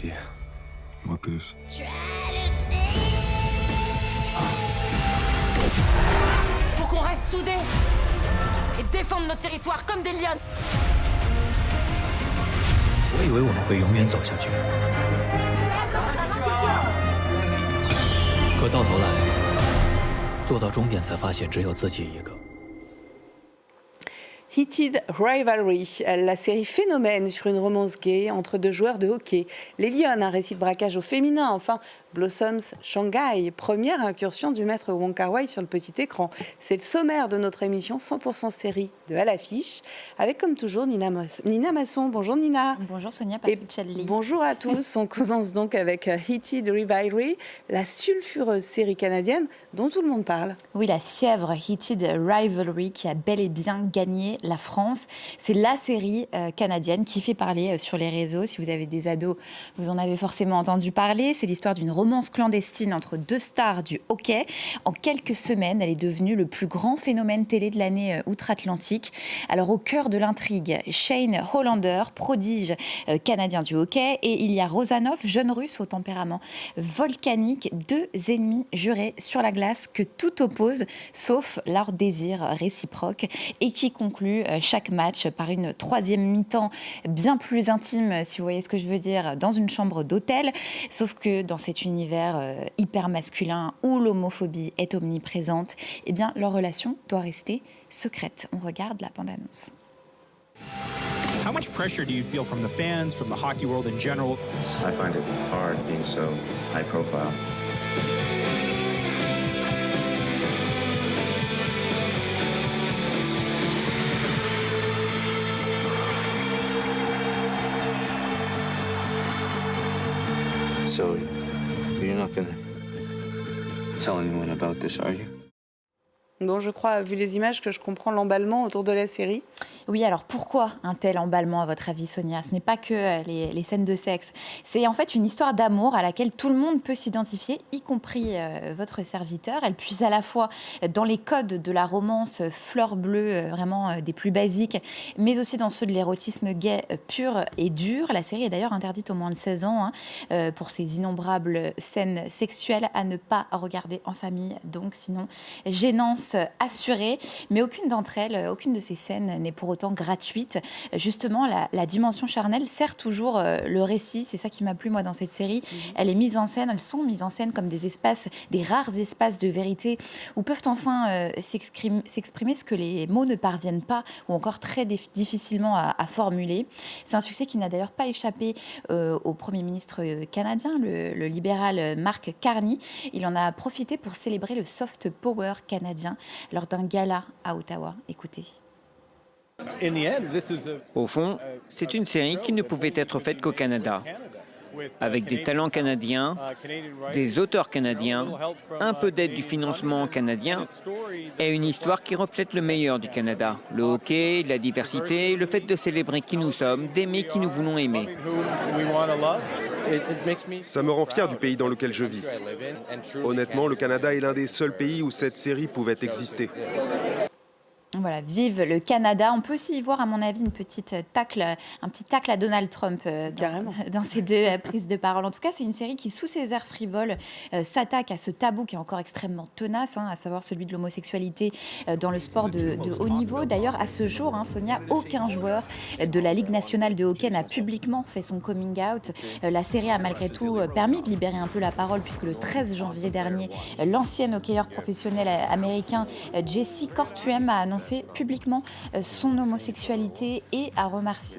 vérifier. Marcus. Faut qu'on reste soudés et défendre notre territoire comme des lionnes. 我以为我们会永远走下去，可到头来，做到终点才发现只有自己一个。 Heated Rivalry, la série phénomène sur une romance gay entre deux joueurs de hockey. Les Lions, un récit de braquage au féminin. Enfin, Blossoms Shanghai, première incursion du maître Wong Kar-wai sur le petit écran. C'est le sommaire de notre émission 100% série de À l'affiche, avec comme toujours Nina Masson. Bonjour Nina. Bonjour Sonia Et Patricelli. bonjour à tous. On commence donc avec Heated Rivalry, la sulfureuse série canadienne dont tout le monde parle. Oui, la fièvre Heated Rivalry qui a bel et bien gagné la France. C'est la série canadienne qui fait parler sur les réseaux. Si vous avez des ados, vous en avez forcément entendu parler. C'est l'histoire d'une romance clandestine entre deux stars du hockey. En quelques semaines, elle est devenue le plus grand phénomène télé de l'année outre-Atlantique. Alors au cœur de l'intrigue, Shane Hollander, prodige canadien du hockey, et Ilya Rozanov, jeune russe au tempérament volcanique, deux ennemis jurés sur la glace que tout oppose, sauf leur désir réciproque, et qui conclut chaque match par une troisième mi-temps bien plus intime, si vous voyez ce que je veux dire, dans une chambre d'hôtel. Sauf que dans cet univers hyper masculin où l'homophobie est omniprésente, eh bien leur relation doit rester secrète. On regarde la bande-annonce. How much pressure do you feel from the fans, from the hockey world in general? I find it hard being so high profile. So, you're not gonna tell anyone about this, are you? Bon, je crois, vu les images, que je comprends l'emballement autour de la série. Oui, alors pourquoi un tel emballement, à votre avis, Sonia ? Ce n'est pas que les scènes de sexe. C'est en fait une histoire d'amour à laquelle tout le monde peut s'identifier, y compris votre serviteur. Elle puise à la fois dans les codes de la romance fleur bleue, vraiment des plus basiques, mais aussi dans ceux de l'érotisme gay pur et dur. La série est d'ailleurs interdite aux moins de 16 ans pour ses innombrables scènes sexuelles à ne pas regarder en famille. Donc sinon, gênance assurée, mais aucune d'entre elles, aucune de ces scènes n'est pour autant gratuite. Justement, la dimension charnelle sert toujours le récit. C'est ça qui m'a plu, moi, dans cette série. Elle est mise en scène, elles sont mises en scène comme des espaces, des rares espaces de vérité où peuvent enfin s'exprimer ce que les mots ne parviennent pas ou encore très difficilement à formuler. C'est un succès qui n'a d'ailleurs pas échappé au Premier ministre canadien, le libéral Mark Carney. Il en a profité pour célébrer le soft power canadien lors d'un gala à Ottawa. Écoutez. Au fond, c'est une série qui ne pouvait être faite qu'au Canada, avec des talents canadiens, des auteurs canadiens, un peu d'aide du financement canadien et une histoire qui reflète le meilleur du Canada, le hockey, la diversité, le fait de célébrer qui nous sommes, d'aimer qui nous voulons aimer. Ça me rend fier du pays dans lequel je vis. Honnêtement, le Canada est l'un des seuls pays où cette série pouvait exister. Voilà, vive le Canada. On peut aussi y voir, à mon avis, un petit tacle à Donald Trump dans ces deux prises de parole. En tout cas, c'est une série qui, sous ses airs frivoles, s'attaque à ce tabou qui est encore extrêmement tenace, à savoir celui de l'homosexualité dans le sport de haut niveau. D'ailleurs, à ce jour, Sonia, aucun joueur de la Ligue nationale de hockey n'a publiquement fait son coming out. La série a malgré tout permis de libérer un peu la parole, puisque le 13 janvier dernier, l'ancien hockeyeur professionnel américain Jesse Kortuem a annoncé publiquement son homosexualité et a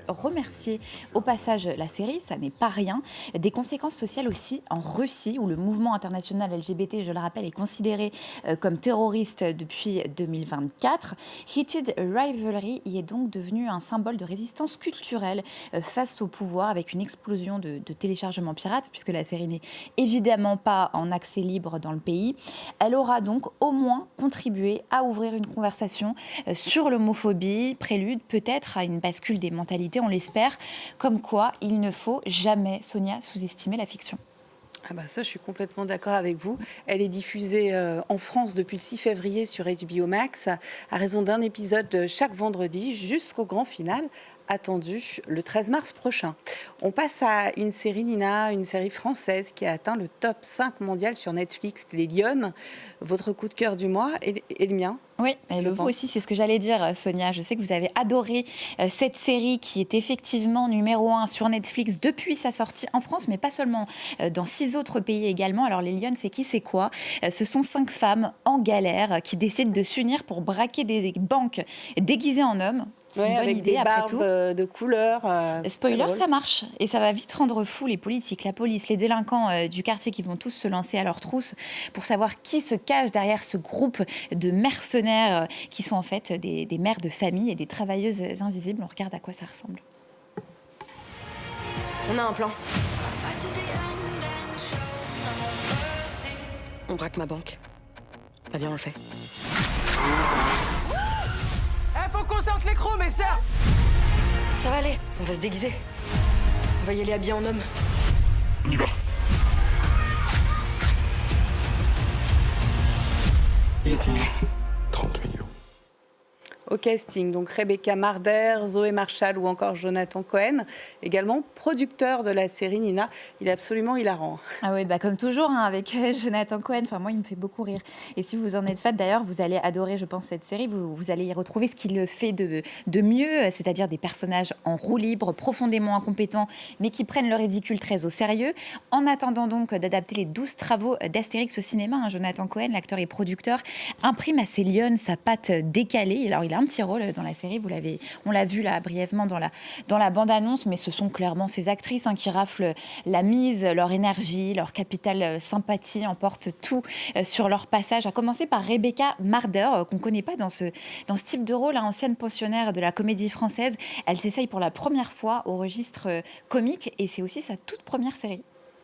remercié au passage la série. Ça n'est pas rien. Des conséquences sociales aussi en Russie, où le mouvement international LGBT, je le rappelle, est considéré comme terroriste depuis 2024. Heated Rivalry y est donc devenu un symbole de résistance culturelle face au pouvoir, avec une explosion de téléchargements pirates, puisque la série n'est évidemment pas en accès libre dans le pays. Elle aura donc au moins contribué à ouvrir une conversation sur l'homophobie, prélude peut-être à une bascule des mentalités, on l'espère, comme quoi il ne faut jamais, Sonia, sous-estimer la fiction. Ah bah ça, je suis complètement d'accord avec vous. Elle est diffusée en France depuis le 6 février sur HBO Max, à raison d'un épisode chaque vendredi jusqu'au grand final attendue le 13 mars prochain. On passe à une série, Nina, une série française qui a atteint le top 5 mondial sur Netflix, Les Lyonnes. Votre coup de cœur du mois et le mien. Oui, et le vôtre aussi, c'est ce que j'allais dire, Sonia. Je sais que vous avez adoré cette série qui est effectivement numéro 1 sur Netflix depuis sa sortie en France, mais pas seulement, dans 6 autres pays également. Alors, Les Lyonnes, c'est qui, c'est quoi ? Ce sont 5 femmes en galère qui décident de s'unir pour braquer des banques déguisées en hommes. C'est une bonne avec idée, des après barbes tout. De couleur. Spoiler, ça marche. Et ça va vite rendre fou les politiques, la police, les délinquants du quartier qui vont tous se lancer à leur trousse pour savoir qui se cache derrière ce groupe de mercenaires qui sont en fait des mères de famille et des travailleuses invisibles. On regarde à quoi ça ressemble. On a un plan. On braque ma banque. Bah bien, on le fait. Faut qu'on sorte l'écrou, mes sœurs. Ça va aller, on va se déguiser. On va y aller habillés en homme. On y va. Il y a combien ? 30 millions. Au casting, donc Rebecca Marder, Zoé Marshall ou encore Jonathan Cohen, également producteur de la série, Nina. Il est absolument hilarant. Ah oui, comme toujours, avec Jonathan Cohen. Enfin, moi, il me fait beaucoup rire. Et si vous en êtes fan, d'ailleurs, vous allez adorer, je pense, cette série. Vous allez y retrouver ce qu'il fait de mieux, c'est-à-dire des personnages en roue libre, profondément incompétents, mais qui prennent le ridicule très au sérieux. En attendant donc d'adapter les 12 travaux d'Astérix au cinéma, Jonathan Cohen, l'acteur et producteur, imprime à ses Lyonnes sa patte décalée. Alors, il a un petit rôle dans la série, on l'a vu là brièvement dans la bande-annonce, mais ce sont clairement ces actrices qui raflent la mise, leur énergie, leur capitale sympathie, emportent tout sur leur passage, à commencer par Rebecca Marder, qu'on ne connaît pas dans ce type de rôle, ancienne pensionnaire de la Comédie Française. Elle s'essaye pour la première fois au registre comique et c'est aussi sa toute première série.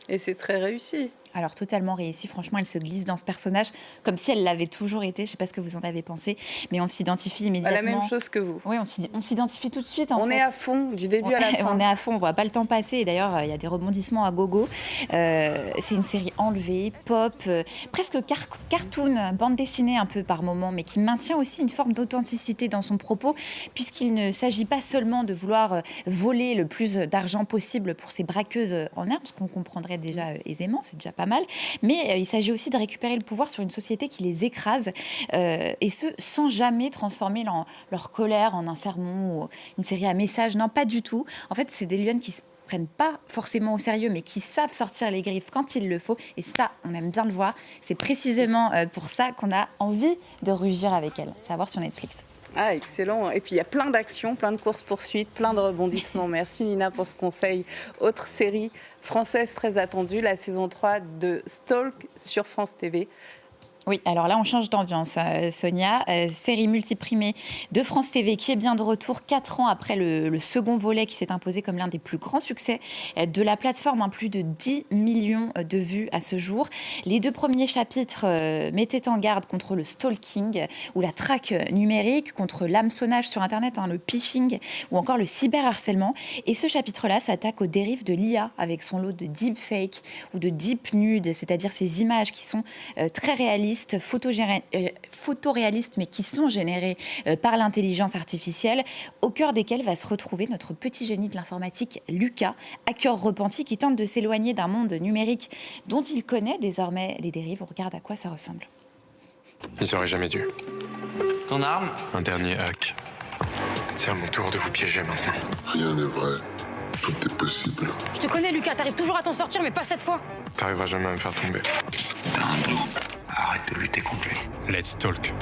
Et c'est très réussi. Alors totalement réussi, franchement, elle se glisse dans ce personnage comme si elle l'avait toujours été. Je ne sais pas ce que vous en avez pensé, mais on s'identifie immédiatement. La même chose que vous. Oui, on s'identifie tout de suite. On est à fond, du début à la fin. On est à fond, on ne voit pas le temps passer. Et d'ailleurs, il y a des rebondissements à gogo. C'est une série enlevée, pop, presque cartoon, bande dessinée un peu par moment, mais qui maintient aussi une forme d'authenticité dans son propos, puisqu'il ne s'agit pas seulement de vouloir voler le plus d'argent possible pour ces braqueuses en herbe, ce qu'on comprendrait déjà aisément, c'est déjà pas mal. Mais il s'agit aussi de récupérer le pouvoir sur une société qui les écrase, et ce, sans jamais transformer leur colère en un sermon ou une série à message. Non, pas du tout. En fait, c'est des Lyonnes qui se prennent pas forcément au sérieux, mais qui savent sortir les griffes quand il le faut. Et ça, on aime bien le voir. C'est précisément pour ça qu'on a envie de rugir avec elle. C'est à voir sur Netflix. Ah, excellent. Et puis, il y a plein d'actions, plein de courses-poursuites, plein de rebondissements. Merci, Nina, pour ce conseil. Autre série française très attendue, la saison 3 de Stalk sur France TV. Oui, alors là, on change d'ambiance, Sonia. Série multiprimée de France TV qui est bien de retour 4 ans après le second volet qui s'est imposé comme l'un des plus grands succès de la plateforme. Plus de 10 millions de vues à ce jour. Les 2 premiers chapitres mettaient en garde contre le stalking ou la traque numérique, contre l'hameçonnage sur Internet, le phishing ou encore le cyberharcèlement. Et ce chapitre-là s'attaque aux dérives de l'IA avec son lot de deepfake ou de deep nude, c'est-à-dire ces images qui sont très réalistes, photoréalistes, mais qui sont générées par l'intelligence artificielle, au cœur desquelles va se retrouver notre petit génie de l'informatique, Lucas, hacker repenti qui tente de s'éloigner d'un monde numérique dont il connaît désormais les dérives. On regarde à quoi ça ressemble. Ils auraient jamais dû. Ton arme ? Un dernier hack. C'est à mon tour de vous piéger maintenant. Rien n'est vrai. Tout est possible. Je te connais, Lucas, t'arrives toujours à t'en sortir, mais pas cette fois. T'arriveras jamais à me faire tomber. T'as un don. Arrête de lutter contre lui. Let's talk.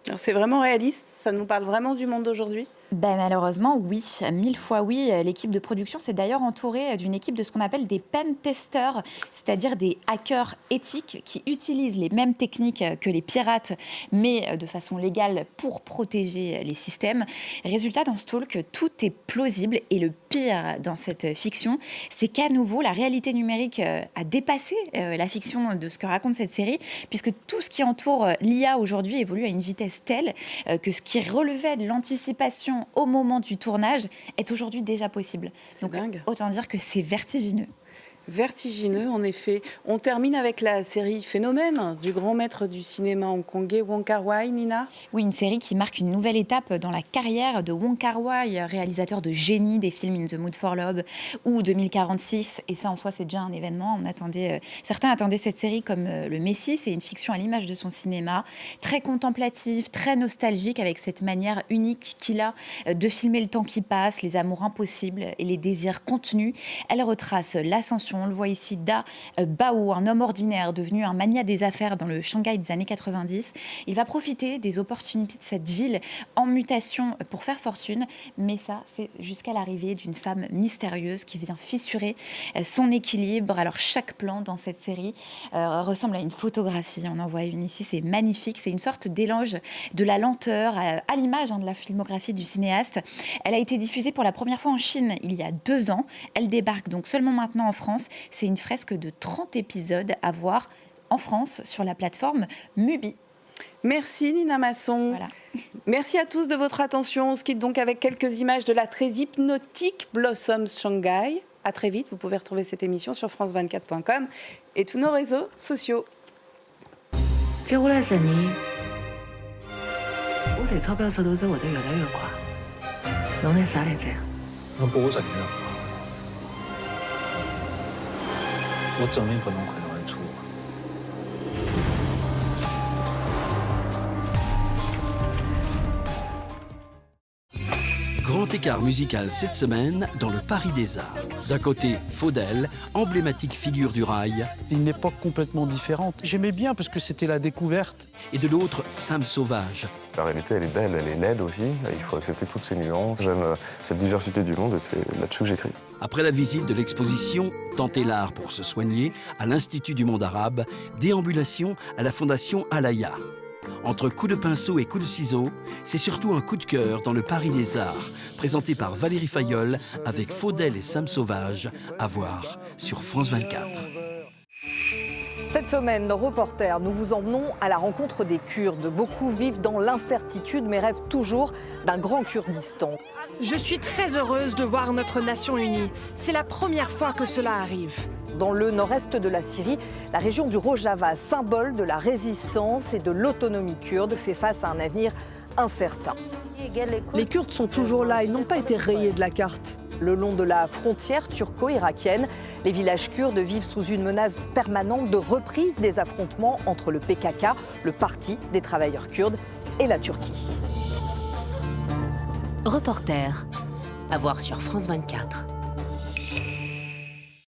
Alors, c'est vraiment réaliste, ça nous parle vraiment du monde d'aujourd'hui. Malheureusement, oui, 1000 fois oui. L'équipe de production s'est d'ailleurs entourée d'une équipe de ce qu'on appelle des pen testers, c'est-à-dire des hackers éthiques qui utilisent les mêmes techniques que les pirates, mais de façon légale pour protéger les systèmes. Résultat, dans Stalk, tout est plausible et le pire dans cette fiction, c'est qu'à nouveau, la réalité numérique a dépassé la fiction de ce que raconte cette série, puisque tout ce qui entoure l'IA aujourd'hui évolue à une vitesse telle que ce qui relevait de l'anticipation au moment du tournage est aujourd'hui déjà possible. Donc, dingue. Autant dire que c'est vertigineux. Vertigineux, en effet. On termine avec la série Phénomène du grand maître du cinéma hongkongais Wong Kar-wai, Nina. Oui, une série qui marque une nouvelle étape dans la carrière de Wong Kar-wai, réalisateur de génie des films In the Mood for Love ou 2046. Et ça, en soi, c'est déjà un événement. Certains attendaient cette série comme le Messie. C'est une fiction à l'image de son cinéma, très contemplative, très nostalgique, avec cette manière unique qu'il a de filmer le temps qui passe, les amours impossibles et les désirs contenus. Elle retrace l'ascension. On le voit ici, Da Bao, un homme ordinaire devenu un magnat des affaires dans le Shanghai des années 90. Il va profiter des opportunités de cette ville en mutation pour faire fortune, mais ça, c'est jusqu'à l'arrivée d'une femme mystérieuse qui vient fissurer son équilibre. Alors, chaque plan dans cette série ressemble à une photographie. On en voit une ici, c'est magnifique. C'est une sorte d'éloge de la lenteur à l'image de la filmographie du cinéaste. Elle a été diffusée pour la première fois en Chine il y a 2 ans. Elle débarque donc seulement maintenant en France. C'est une fresque de 30 épisodes à voir en France sur la plateforme Mubi. Merci Nina Masson. Voilà. Merci à tous de votre attention. On se quitte donc avec quelques images de la très hypnotique Blossoms Shanghai. À très vite. Vous pouvez retrouver cette émission sur france24.com et tous nos réseaux sociaux. 接回来3年，我哋鈔票速度走得越来越快，侬係啥嚟啫？我保10年了，我怎么也不能亏了儿出。 Grand écart musical cette semaine dans le Paris des Arts. D'un côté, Faudel, emblématique figure du rail. Une époque complètement différente. J'aimais bien parce que c'était la découverte. Et de l'autre, Sam Sauvage. La réalité, elle est belle, elle est laide aussi. Il faut accepter toutes ces nuances. J'aime cette diversité du monde et c'est là-dessus que j'écris. Après la visite de l'exposition Tenter l'art pour se soigner à l'Institut du monde arabe, déambulation à la Fondation Alaya. Entre coups de pinceau et coups de ciseaux, c'est surtout un coup de cœur dans le Paris des Arts, présenté par Valérie Fayolle avec Faudel et Sam Sauvage, à voir sur France 24. Cette semaine, nos reporters, nous vous emmenons à la rencontre des Kurdes. Beaucoup vivent dans l'incertitude mais rêvent toujours d'un grand Kurdistan. Je suis très heureuse de voir notre nation unie. C'est la première fois que cela arrive. Dans le nord-est de la Syrie, la région du Rojava, symbole de la résistance et de l'autonomie kurde, fait face à un avenir incertain. Les Kurdes sont toujours là, ils n'ont pas été rayés de la carte. Le long de la frontière turco-irakienne, les villages kurdes vivent sous une menace permanente de reprise des affrontements entre le PKK, le Parti des travailleurs kurdes, et la Turquie. Reporter, à voir sur France 24.